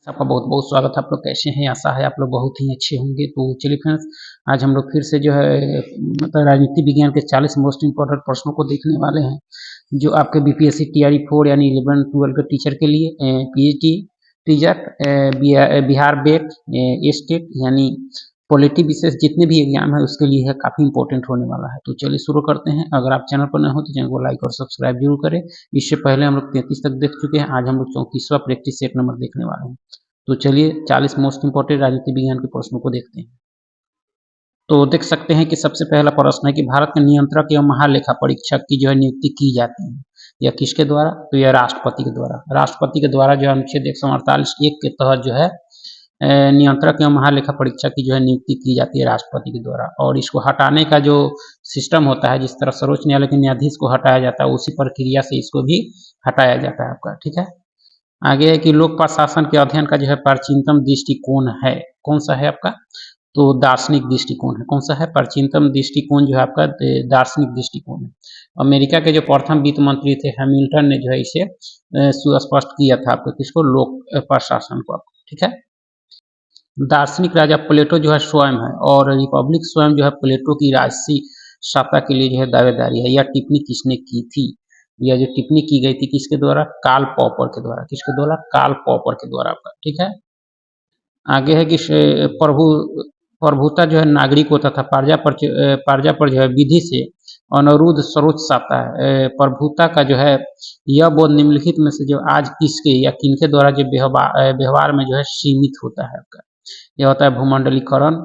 आपका बहुत-बहुत स्वागत है। आप लोग कैसे हैं? आशा है आप लोग बहुत ही अच्छे होंगे। तो चलिए फ्रेंड्स, आज हम लोग फिर से जो है मतलब राजनीति विज्ञान के 40 मोस्ट इम्पोर्टेंट प्रश्नों को देखने वाले हैं, जो आपके बीपीएससी टीआरई 4 यानी 11-12 के टीचर के लिए पीएचडी, टीजेट, बिहार बेट, स्टेट यानी पॉलिटी विशेष जितने भी एग्जाम है उसके लिए है काफ़ी इंपॉर्टेंट होने वाला है। तो चलिए शुरू करते हैं। अगर आप चैनल पर नए हो तो चैनल को लाइक और सब्सक्राइब जरूर करें। इससे पहले हम लोग 33 तक देख चुके हैं। आज हम लोग 34वां प्रैक्टिस सेट नंबर देखने वाले हैं। तो चलिए 40 मोस्ट इम्पोर्टेंट राजनीति विज्ञान के प्रश्नों को देखते हैं। तो देख सकते हैं कि सबसे पहला प्रश्न है कि भारत के नियंत्रक एवं महालेखा परीक्षक की जो है नियुक्ति की जाती है, यह किसके द्वारा? तो यह राष्ट्रपति के द्वारा। राष्ट्रपति के द्वारा जो अनुच्छेद 148(1) के तहत जो है नियंत्रक एवं महालेखा परीक्षक की जो है नियुक्ति की जाती है राष्ट्रपति के द्वारा। और इसको हटाने का जो सिस्टम होता है, जिस तरह सर्वोच्च न्यायालय के न्यायाधीश को हटाया जाता है, उसी प्रक्रिया से इसको भी हटाया जाता है आपका। ठीक है, आगे है कि लोक प्रशासन के अध्ययन का जो है प्राचीनतम दृष्टिकोण है, कौन सा है आपका? तो दार्शनिक दृष्टिकोण है। कौन सा है? प्राचीनतम दृष्टिकोण जो है आपका दार्शनिक दृष्टिकोण है। अमेरिका के जो प्रथम वित्त मंत्री थे हैमिल्टन ने जो है इसे सुस्पष्ट किया था आपको, किसको? लोक प्रशासन को आपको। ठीक है, दार्शनिक राजा प्लेटो जो है स्वयं है, और रिपब्लिक स्वयं जो है प्लेटो की राजसी सत्ता के लिए जो है दावेदारी है। यह टिप्पणी किसने की थी? यह जो टिप्पणी की गई थी किसके द्वारा? कार्ल पॉपर के द्वारा। किसके द्वारा? कार्ल पॉपर के द्वारा आपका। ठीक है, आगे है कि प्रभुता जो है नागरिकों तथा प्रजा पर जो है विधि से अनुरुद्ध सर्वोच्च सत्ता है। प्रभुता का जो है यह बोध निम्नलिखित में से जो आज किसके या किनके द्वारा जो व्यवहार में जो है सीमित होता है आपका? यह होता है भूमंडलीकरण,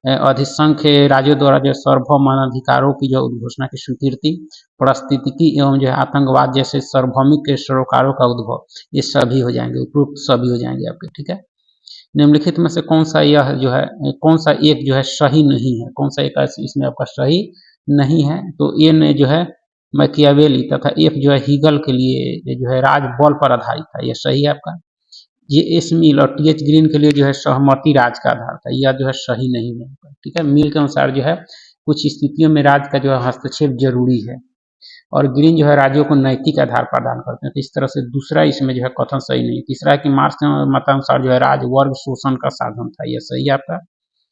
अधिसंख्य राज्यों द्वारा जो सार्वभौम मानवाधिकारों की जो उद्घोषणा की स्वीकृति, पारिस्थितिकी एवं जो है आतंकवाद जैसे सार्वभौमिक सरोकारों का उद्भव, ये सभी हो जाएंगे, उपरोक्त सभी हो जाएंगे आपके। ठीक है, निम्नलिखित में से कौन सा यह जो है कौन सा एक जो है सही नहीं है? कौन सा एक इसमें आपका सही नहीं है? तो ए ने जो है मैकियावेली तथा एफ जो है हीगल के लिए जो है राज बल पर आधारित था, यह सही है आपका। ये एस मिल और टी एच ग्रीन के लिए जो है सहमति राज का आधार था, यह जो है सही नहीं है। ठीक है, मिल के अनुसार जो है कुछ स्थितियों में राज का जो है हस्तक्षेप जरूरी है, और ग्रीन जो है राज्यों को नैतिक आधार प्रदान करते हैं। तो इस तरह से दूसरा इसमें जो है कथन सही नहीं है। तीसरा है कि मार्क्स के मतानुसार जो है राज वर्ग शोषण का साधन था, यह सही है आपका।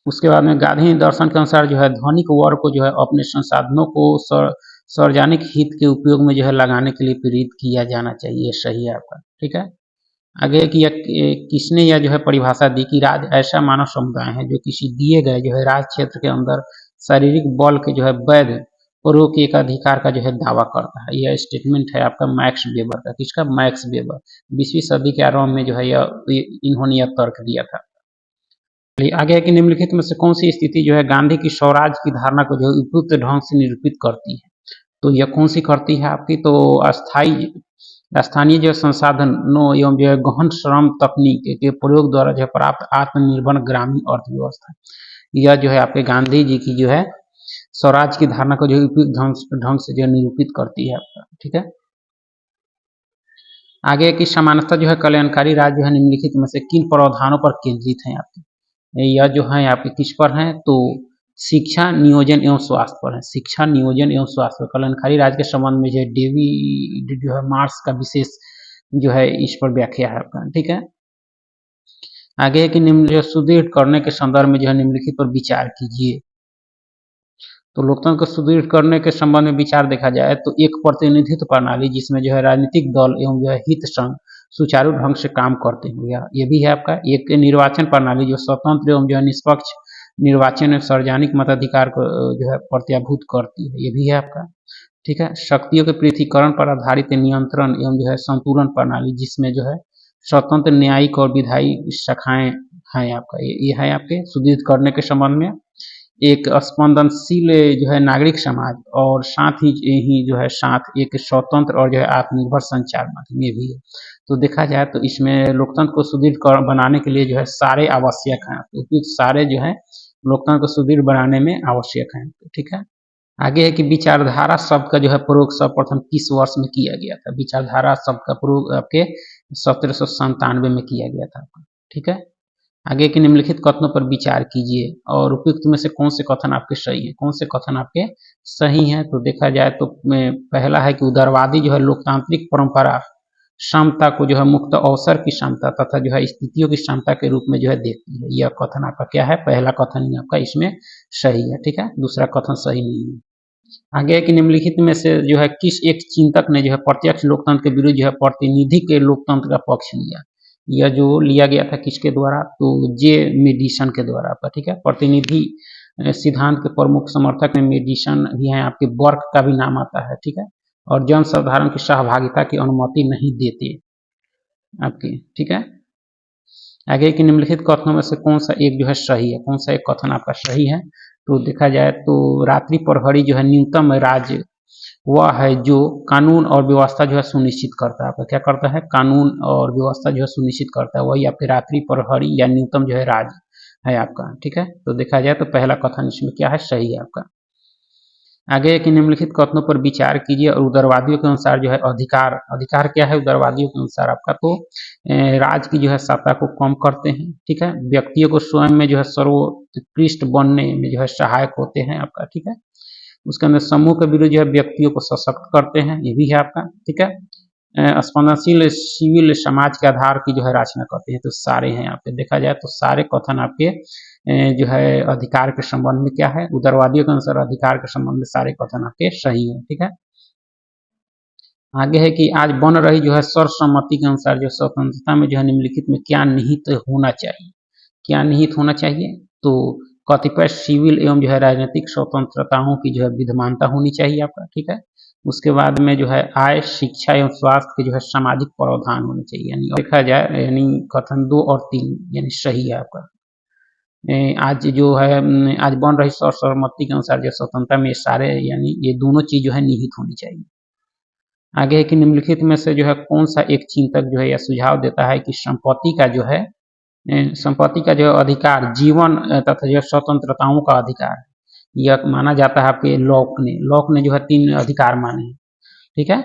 उसके बाद में गांधी दर्शन के अनुसार जो है धनिक वर्ग को जो है अपने संसाधनों को सार्वजनिक हित के उपयोग में जो है लगाने के लिए प्रेरित किया जाना चाहिए, सही है आपका। ठीक है, आगे कि किसने यह जो है परिभाषा दी कि राज ऐसा मानव समुदाय है जो किसी दिए गए जो है राज क्षेत्र के अंदर शारीरिक बल के जो है वैध प्रयोग के एक अधिकार का जो है दावा करता है। यह स्टेटमेंट है आपका मैक्स वेबर का। किसका? Max weber. 20वीं सदी के आरंभ में जो है इन्होंने यह तर्क दिया था। आगे है कि निम्नलिखित में से कौन सी स्थिति जो है गांधी की स्वराज की धारणा को जो है उपयुक्त ढंग से निरूपित करती है? तो यह कौन सी करती है आपकी? तो स्थानीय जो संसाधनों एवं जो है गहन श्रम तकनीक के प्रयोग द्वारा जो है प्राप्त आत्मनिर्भर ग्रामीण अर्थव्यवस्था, यह जो है आपके गांधी जी की जो है स्वराज की धारणा को जो उपयुक्त ढंग से जो निरूपित करती है आपका। ठीक है, आगे की समानता जो है कल्याणकारी राज्य जो है निम्नलिखित में से किन प्रावधानों पर केंद्रित है आपके? यह जो है आपके किस पर है? तो शिक्षा, नियोजन एवं स्वास्थ्य पर है। शिक्षा, नियोजन एवं स्वास्थ्य पर कल्याणकारी राज्य के संबंध में जो है डेविड जो है मार्क्स का विशेष जो है इस पर व्याख्या है आपका। ठीक है, आगे है कि निम्न जो सुदृढ़ करने के संदर्भ में जो है निम्नलिखित पर विचार कीजिए। तो लोकतंत्र को सुदृढ़ करने के संबंध में विचार देखा जाए तो एक प्रतिनिधित्व प्रणाली जिसमें जो है राजनीतिक दल एवं जो है हित संघ सुचारू ढंग से काम करते हैं, ये भी है आपका। एक निर्वाचन प्रणाली जो स्वतंत्र एवं जो है निष्पक्ष निर्वाचन में सार्वजनिक मताधिकार को जो है प्रत्याभूत करती है, ये भी है आपका। ठीक है, शक्तियों के पृथकीकरण पर आधारित नियंत्रण एवं जो है संतुलन प्रणाली जिसमें जो है स्वतंत्र न्यायिक और विधायी शाखाएं हैं आपका, ये है आपके सुदृढ़ करने के संबंध में। एक स्पंदनशील जो है नागरिक समाज और साथ ही जो है साथ एक स्वतंत्र और जो है आत्मनिर्भर संचार माध्यम, ये भी है। तो देखा जाए तो इसमें लोकतंत्र को सुदृढ़ बनाने के लिए जो है सारे आवश्यक हैं, उपयुक्त सारे जो है लोकतंत्र को सुदृढ़ बनाने में आवश्यक हैं। ठीक है, आगे है कि विचारधारा शब्द का जो है प्रयोग सर्वप्रथम किस वर्ष में किया गया था? विचारधारा शब्द का प्रयोग आपके 1797 में किया गया था। ठीक है, आगे के निम्नलिखित कथनों पर विचार कीजिए और उपयुक्त में से कौन से कथन आपके सही है, कौन से कथन आपके सही हैं? तो देखा जाए तो पहला है कि उदारवादी जो है लोकतांत्रिक परंपरा क्षमता को जो है मुक्त अवसर की क्षमता तथा जो है स्थितियों की क्षमता के रूप में जो है देखती है। यह कथन आपका क्या है, पहला कथन ही आपका इसमें सही है, ठीक है, दूसरा कथन सही नहीं है। आगे है कि निम्नलिखित में से जो है किस एक चिंतक ने जो है प्रत्यक्ष लोकतंत्र के विरुद्ध जो है प्रतिनिधि के लोकतंत्र का पक्ष लिया। यह जो लिया गया था किसके द्वारा, तो जे मेडिसन के द्वारा आपका, ठीक है। प्रतिनिधि सिद्धांत के प्रमुख समर्थक में मेडिसन भी हैं, आपके बर्क का भी नाम आता है, ठीक है, और जन साधारण की सहभागिता की अनुमति नहीं देते आपके, ठीक है। आगे कि निम्नलिखित कथनों में से कौन सा एक जो है सही है, कौन सा एक कथन आपका सही है, तो देखा जाए तो रात्रि प्रहरी जो है न्यूनतम राज्य वह है जो कानून और व्यवस्था जो है सुनिश्चित करता है। आपका क्या करता है, कानून और व्यवस्था जो है सुनिश्चित करता है, वही आपके रात्रि प्रहरी या न्यूनतम जो है राज्य है आपका, ठीक है। तो देखा जाए तो पहला कथन इसमें क्या है, सही है आपका। आगे कि निम्नलिखित कथनों पर विचार कीजिए और उदारवादियों के अनुसार जो है अधिकार, अधिकार क्या है उदारवादियों के अनुसार आपका, तो राज की जो है सत्ता को कम करते हैं, ठीक है, व्यक्तियों को स्वयं में जो है सर्वोत्कृष्ट बनने में जो है सहायक होते हैं आपका, ठीक है। उसके अंदर समूह के विरुद्ध जो है व्यक्तियों को सशक्त करते हैं, ये भी है आपका, ठीक है। स्पंदनशील सिविल समाज के आधार की जो है रचना करते हैं, तो सारे हैं आपके, देखा जाए तो सारे कथन आपके जो है अधिकार के संबंध में क्या है, उदारवादियों के अनुसार अधिकार के संबंध में सारे कथन आपके सही है, ठीक है। आगे है कि आज बन रही जो है सर्वसम्मति के अनुसार जो स्वतंत्रता में जो है निम्नलिखित में क्या निहित होना चाहिए, क्या निहित होना चाहिए, तो कतिपय सिविल एवं जो है राजनीतिक स्वतंत्रताओं की जो है विद्यमानता होनी चाहिए आपका, ठीक है। उसके बाद में जो है आय, शिक्षा एवं स्वास्थ्य के जो है सामाजिक प्रावधान होने चाहिए, यानी देखा जाए यानी कथन 2 और 3 यानी सही है आपका। आज जो है आज बन रही सर्वसम्मति के अनुसार जो स्वतंत्रता में सारे यानी ये दोनों चीज जो है निहित होनी चाहिए। आगे है कि निम्नलिखित में से जो है कौन सा एक चिंतक जो है यह सुझाव देता है कि संपत्ति का जो है संपत्ति का जो अधिकार जीवन तथा जो स्वतंत्रताओं का अधिकार यह माना जाता है आपके लॉक ने जो है 3 अधिकार माने हैं, ठीक है।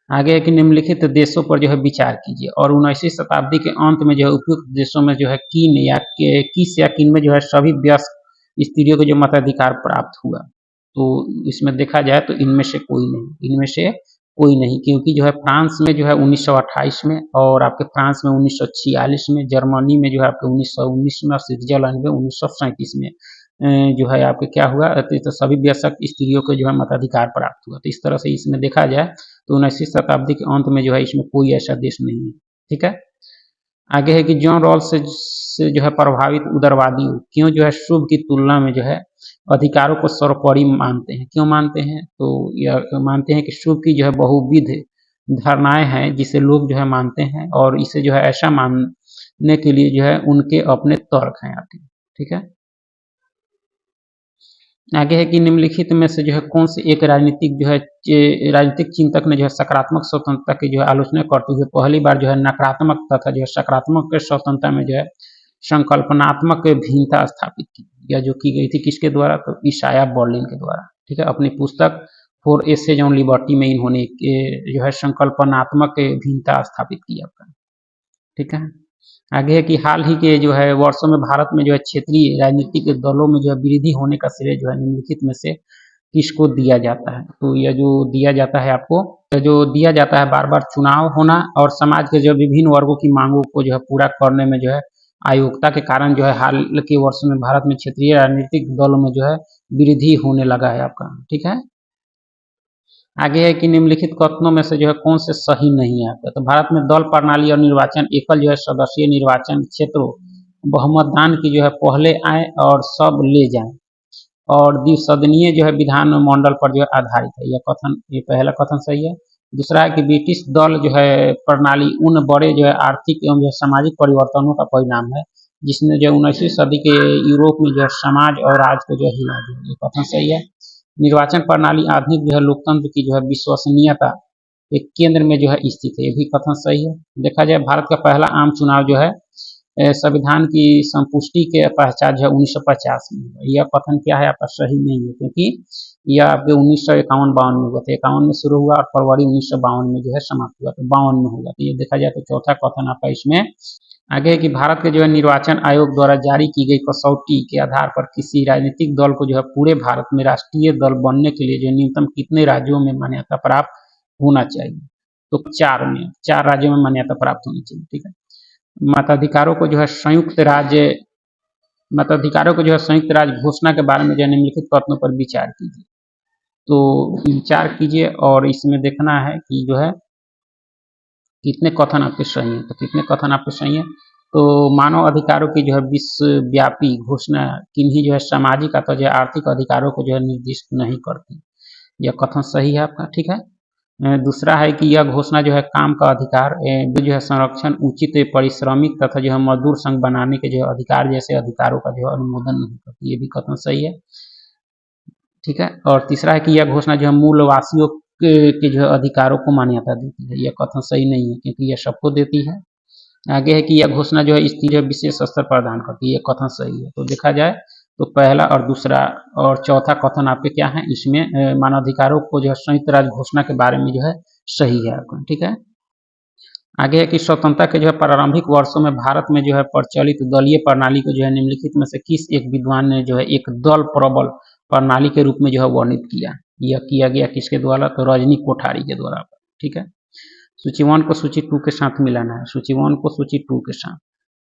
आगे है कि निम्नलिखित देशों पर जो है विचार कीजिए और 19वीं शताब्दी के अंत में जो है उपयुक्त देशों में जो है किस या किन में जो है सभी वयस्क स्त्रियों को जो मताधिकार प्राप्त हुआ, तो इसमें देखा जाए तो इनमें से कोई नहीं, क्योंकि जो है फ्रांस में जो है 1928 में, और आपके फ्रांस में 1946 में, जर्मनी में जो है आपके 1919 में, और स्विट्जरलैंड में 1937 में जो है आपके क्या हुआ, तो सभी वयस्क स्त्रियों को जो है मताधिकार प्राप्त हुआ। तो इस तरह से इसमें देखा जाए तो 19वीं शताब्दी के अंत में जो है इसमें कोई ऐसा देश नहीं है, ठीक है। आगे है कि जॉन रॉल्स से जो है प्रभावित उदारवादी क्यों जो है शुभ की तुलना में जो है अधिकारों को सर्वोपरि मानते हैं, क्यों मानते हैं, तो यह मानते हैं कि शुभ की जो है बहुविध धारणाएं हैं जिसे लोग जो है मानते हैं, और इसे जो है ऐसा मानने के लिए जो है उनके अपने तर्क हैं आपके, ठीक है। आगे है कि निम्नलिखित में से जो है कौन से एक राजनीतिक चिंतक ने जो है सकारात्मक स्वतंत्रता की जो है आलोचना करते हुए पहली बार जो है नकारात्मक तथा जो है सकारात्मक स्वतंत्रता में जो है संकल्पनात्मक भिन्नता स्थापित की, या जो की गई थी किसके द्वारा, तो इशाया बर्लिन के द्वारा, ठीक है। अपनी पुस्तक फॉर एसेज ऑन लिबर्टी में इन्होंने जो है संकल्पनात्मक भिन्नता स्थापित की आपका, ठीक है। आगे है कि हाल ही के जो है वर्षों में भारत में जो है क्षेत्रीय राजनीतिक दलों में जो है वृद्धि होने का श्रेय जो है निम्नलिखित में से किसको दिया जाता है, तो यह जो दिया जाता है आपको, जो दिया जाता है बार बार चुनाव होना और समाज के जो विभिन्न वर्गों की मांगों को जो है पूरा करने में जो है अयोग्यता के कारण जो है हाल के वर्षों में भारत में क्षेत्रीय राजनीतिक दलों में जो है वृद्धि होने लगा है आपका, ठीक है। आगे है कि निम्नलिखित कथनों में से जो है कौन से सही नहीं है आपका, तो भारत में दल प्रणाली और निर्वाचन एकल जो है सदस्यीय निर्वाचन क्षेत्रों बहुमतदान की जो है पहले आए और सब ले जाएं, और द्विसदनीय जो है विधान मंडल पर जो है आधारित है, यह कथन, ये पहला कथन सही है। दूसरा है कि ब्रिटिश दल जो है प्रणाली उन बड़े जो है आर्थिक एवं जो सामाजिक परिवर्तनों का परिणाम है जिसने जो 19वीं सदी के यूरोप में जो है समाज और राज को जो है हिला दिया, ये कथन सही है। निर्वाचन प्रणाली आधुनिक जो है लोकतंत्र की जो है विश्वसनीयता एक केंद्र में जो है स्थित है, ये भी कथन सही है। देखा जाए भारत का पहला आम चुनाव जो है संविधान की संपुष्टि के पश्चात जो है 1950 में, यह कथन क्या है आपका सही नहीं है, क्योंकि यह आपके 1951-52 में हुआ था, 51 में शुरू हुआ और फरवरी 1952 में जो है समाप्त हुआ, तो 52 में होगा, तो ये देखा जाए तो चौथा कथन आपका इसमें। आगे है कि भारत के जो है निर्वाचन आयोग द्वारा जारी की गई कसौटी के आधार पर किसी राजनीतिक दल को जो है पूरे भारत में राष्ट्रीय दल बनने के लिए जो न्यूनतम कितने राज्यों में मान्यता प्राप्त होना चाहिए, तो 4 राज्यों में मान्यता प्राप्त होनी चाहिए, ठीक है। मताधिकारों को जो है संयुक्त राज्य मताधिकारों को जो है संयुक्त राज्य घोषणा के बारे में जो है निम्नलिखित कथनों पर विचार कीजिए। तो विचार कीजिए और इसमें देखना है कि जो है कितने कथन आपके सही हैं। तो कितने कथन आपके सही हैं, तो मानव अधिकारों की जो है विश्वव्यापी घोषणा किन्हीं जो है सामाजिक अथवा जो है आर्थिक अधिकारों को जो है निर्दिष्ट नहीं करती। यह कथन सही है आपका, ठीक है। दूसरा है कि यह घोषणा जो है काम का अधिकार, जो है संरक्षण, उचित पारिश्रमिक तथा जो है मजदूर संघ बनाने के जो अधिकार जैसे अधिकारों का जो है अनुमोदन नहीं करती। ये भी कथन सही है, ठीक है। और तीसरा है कि यह घोषणा जो है मूलवासियों के जो है अधिकारों को मान्यता देती है। यह कथन सही नहीं है क्योंकि यह सबको देती है। आगे है कि यह घोषणा जो है स्थिति जो विशेष स्तर प्रदान करती है। यह कथन सही है। तो देखा जाए तो पहला और दूसरा और चौथा कथन आपके क्या है, इसमें मानवाधिकारों को जो है संयुक्त राज्य घोषणा के बारे में जो है सही है आपका, ठीक है। आगे है कि स्वतंत्रता के जो है प्रारंभिक वर्षों में भारत में जो है प्रचलित दलीय प्रणाली को जो है निम्नलिखित में से किस एक विद्वान ने जो है एक दल प्रबल प्रणाली के रूप में जो है वर्णित किया। यह किया गया किसके द्वारा, तो रजनी कोठारी के द्वारा, ठीक है। सूची 1 को सूची 2 के साथ मिलाना है, सूची 1 को सूची 2 के साथ।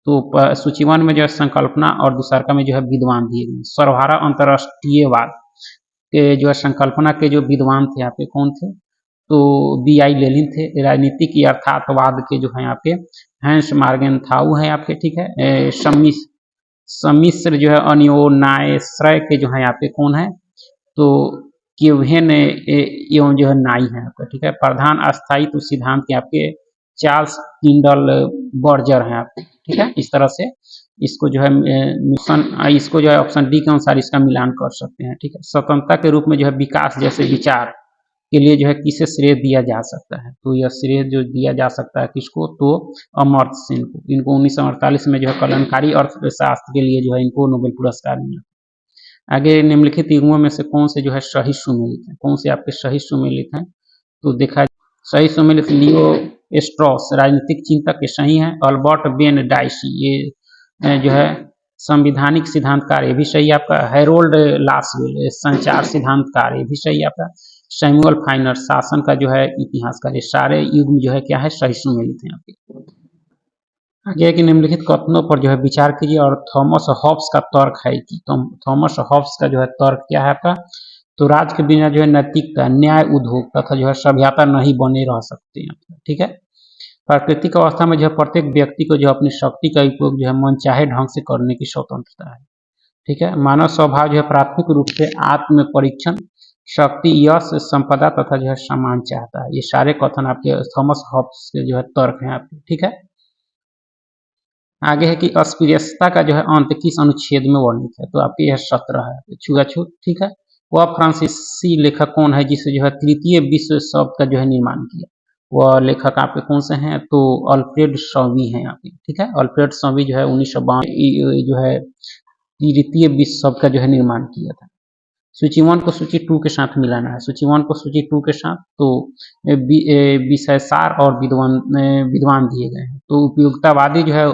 तो सूची 1 में जो है संकल्पना और दूसरका में जो है विद्वान दिए गए। सर्वहारा अंतरराष्ट्रीयवाद के जो है संकल्पना के जो विद्वान थे यहाँ पे कौन थे, तो B.I. लेनिन थे। राजनीतिक यथार्थवाद के जो है यहाँ पे हैंस मार्गेनथाउ है आपके, ठीक है। सम्मिश्र जो है अन्योन्याश्रय के जो है यहाँ पे कौन है, तो क्यूहेन एवं जो है नाई है आपका, ठीक है। प्रधान अस्थायित्व सिद्धांत के आपके चार्ल्स किंडल बर्जर हैं आपके, ठीक है। इस तरह से इसको जो है इसको जो है ऑप्शन डी के अनुसार इसका मिलान कर सकते हैं, ठीक है। स्वतंत्रता के रूप में जो है विकास जैसे विचार के लिए जो है किसे श्रेय दिया जा सकता है, तो यह श्रेय जो दिया जा सकता है किसको, तो अमर्त्य सेन को। इनको 1948 में जो है कल्याणकारी अर्थशास्त्र के लिए जो है इनको नोबेल पुरस्कार मिला। आगे निम्नलिखित युग्मों में से कौन से जो है सही सुमेलित हैं, कौन से आपके सही सुमेलित हैं, तो देखा सही सुमेलित लियो स्ट्रॉस राजनीतिक चिंतक के सही हैं। अल्बर्ट बेन डाइसी ये जो है संविधानिक सिद्धांतकार, ये भी सही आपका। हैरोल्ड लासवेल संचार सिद्धांतकार, ये भी सही आपका। सैमुअल फाइनर शासन का जो है इतिहासकार, ये सारे युग्म जो है क्या है सही सुमेलित हैं आपके। आगे है कि निम्नलिखित कथनों पर जो है विचार कीजिए और थॉमस हॉब्स का तर्क है कि थॉमस हॉब्स का जो है तर्क क्या है आपका, तो राज के बिना जो है नैतिकता, न्याय, उद्योग तथा जो है सभ्यता नहीं बने रह सकते हैं, ठीक है। प्राकृतिक अवस्था में जो है प्रत्येक व्यक्ति को जो अपनी शक्ति का उपयोग जो है मनचाहे ढंग से करने की स्वतंत्रता है, ठीक है। मानव स्वभाव जो है प्राथमिक रूप से आत्म परीक्षण, शक्ति, यश, संपदा तथा जो है सम्मान चाहता है। ये सारे कथन आपके थॉमस हॉब्स के जो है तर्क हैं आपके, ठीक है। आगे है कि अस्पृश्यता का जो है अंत किस अनुच्छेद में वर्णित है, तो आपके यह 17 है, छुआछूत, ठीक है। वह फ्रांसीसी लेखक कौन है जिसे जो है तृतीय विश्व शब्द का जो है निर्माण किया, वह लेखक आपके कौन से हैं, तो अल्फ्रेड सॉवी हैं आपके, ठीक है। अल्फ्रेड सॉवी जो है 1952 जो है तृतीय विश्व शब्द का जो है निर्माण किया था। सूची 1 को सूची 2 के साथ मिलाना है, सूची 1 को सूची 2 के साथ। तो विषयसार और विद्वान दिए गए हैं। तो उपयोगितावादी जो है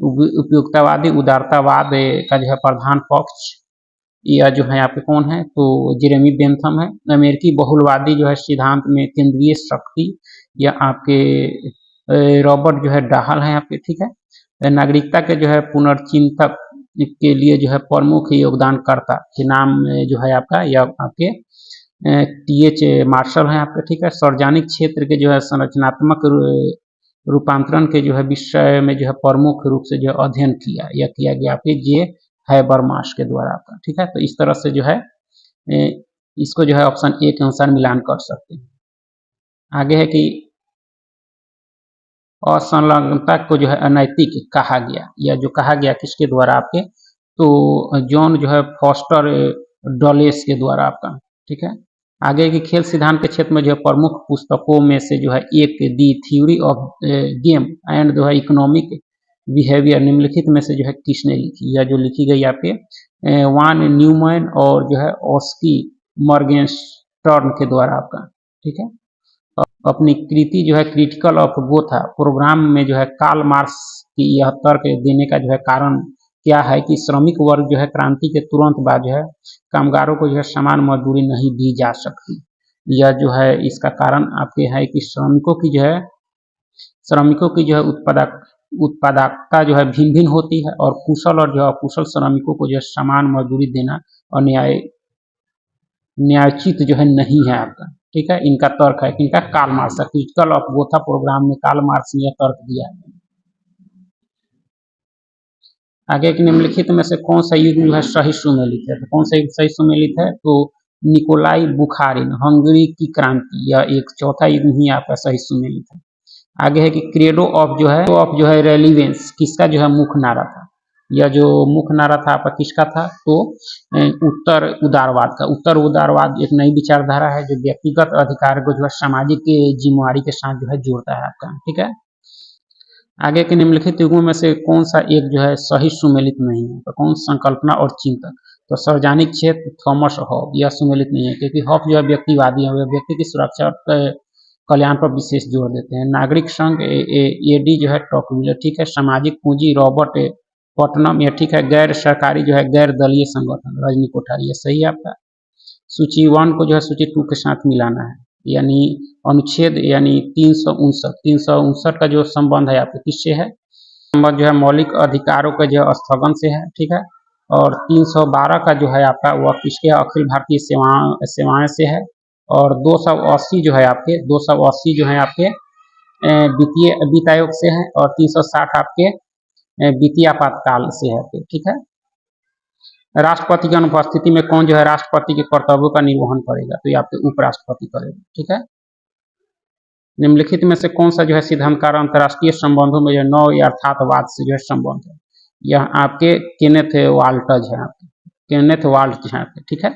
उपयोगितावादी उदारतावाद का जो है प्रधान पक्ष यह जो है आपके कौन है, तो जेरेमी बेंथम है। अमेरिकी बहुलवादी जो है सिद्धांत में केंद्रीय शक्ति या आपके रॉबर्ट जो है डाहल है आपके, ठीक है। नागरिकता के जो है पुनर्चिंतक के लिए जो है प्रमुख योगदानकर्ता के नाम जो है आपका या आपके TH मार्शल है आपके, ठीक है। सार्वजनिक क्षेत्र के जो है संरचनात्मक रूपांतरण के जो है विषय में जो है प्रमुख रूप से जो अध्ययन किया या किया गया आपके जे हैबरमास के द्वारा आपका, ठीक है। तो इस तरह से जो है इसको जो है ऑप्शन ए के अनुसार मिलान कर सकते हैं। आगे है कि असंलग्नता को जो है अनैतिक कहा गया, या जो कहा गया किसके द्वारा आपके, तो जॉन जो है फॉस्टर डलेस के द्वारा आपका, ठीक है। आगे की खेल सिद्धांत के क्षेत्र में जो है प्रमुख पुस्तकों में से जो है एक दी थ्योरी ऑफ गेम एंड जो है इकोनॉमिक बिहेवियर निम्नलिखित में से जो है किसने लिखी, या जो लिखी गई आपके वान न्यूमैन और जो है ऑस्की मॉर्गेनस्टर्न के द्वारा आपका, ठीक है। अपनी कृति जो है क्रिटिकल ऑफ गोथा प्रोग्राम में जो है कार्ल मार्क्स की यह तर्क देने का जो है कारण क्या है कि श्रमिक वर्ग जो है क्रांति के तुरंत बाद जो है कामगारों को जो है समान मजदूरी नहीं दी जा सकती। या जो है इसका कारण आपके है कि श्रमिकों की जो है उत्पादकता जो है भिन्न भिन्न होती है, और कुशल और जो अकुशल श्रमिकों को जो है समान मजदूरी देना और न्यायोचित जो है नहीं है आपका। ठीक है, इनका तर्क है कि इनका Karl Marx critical of Gotha programme में कार्ल मार्क्स ने यह तर्क दिया है। आगे के निम्नलिखित में से कौन सा युग जो है सही सुमेलित है? तो कौन सा युग सही सुमेलित है? तो निकोलाई बुखारिन, हंगरी की क्रांति, यह एक चौथा युग ही आपका सही सुमेलित है। आगे है कि क्रेडो ऑफ जो है रेलिवेंस किसका जो है मुख्य नारा था? यह जो मुख्य नारा था आपका किसका था? तो उत्तर उदारवाद का। उत्तर उदारवाद एक नई विचारधारा है जो व्यक्तिगत अधिकार को जो है सामाजिक जिम्मेवारी के साथ जो है जोड़ता है आपका। ठीक है, आगे के निम्नलिखित युगों में से कौन सा एक जो है सही सुमेलित नहीं है? तो कौन? संकल्पना और चिंतन। तो सार्वजनिक क्षेत्र थॉमस हॉब, यह सुमेलित नहीं है क्योंकि हॉब जो है व्यक्तिवादी है, व्यक्ति की सुरक्षा और कल्याण पर विशेष जोर देते हैं। नागरिक संघ एडी जो है टॉकविलर। ठीक है, सामाजिक पूंजी रॉबर्ट पटनम, यह ठीक है। गैर सरकारी जो है गैर दलीय संगठन रजनी कोठारी, यह सही है आपका। सूची 1 को जो है सूची 2 के साथ मिलाना है, यानी अनुच्छेद यानी 359 का जो संबंध है आपके किससे है? संबंध जो है मौलिक अधिकारों के जो स्थगन से है। ठीक है, और 312 का जो है आपका वह किसके? अखिल भारतीय सेवाएं से है। और 280 जो है आपके 280 जो है आपके वित्तीय वित्त आयोग से है, और 360 आपके वित्तीय आपातकाल से है आपके। ठीक है, राष्ट्रपति की अनुपस्थिति में कौन जो है राष्ट्रपति के कर्तव्यों का निर्वहन करेगा? तो ये आपके उपराष्ट्रपति करेगा। ठीक है, निम्नलिखित में से कौन सा जो है सिद्धांतकार अंतर्राष्ट्रीय संबंधों में जो नव यथार्थवाद से जो है संबंध है? यह आपके केनेथ वाल्टज है, आपके केनेथ वाल्टज है आपके। ठीक है,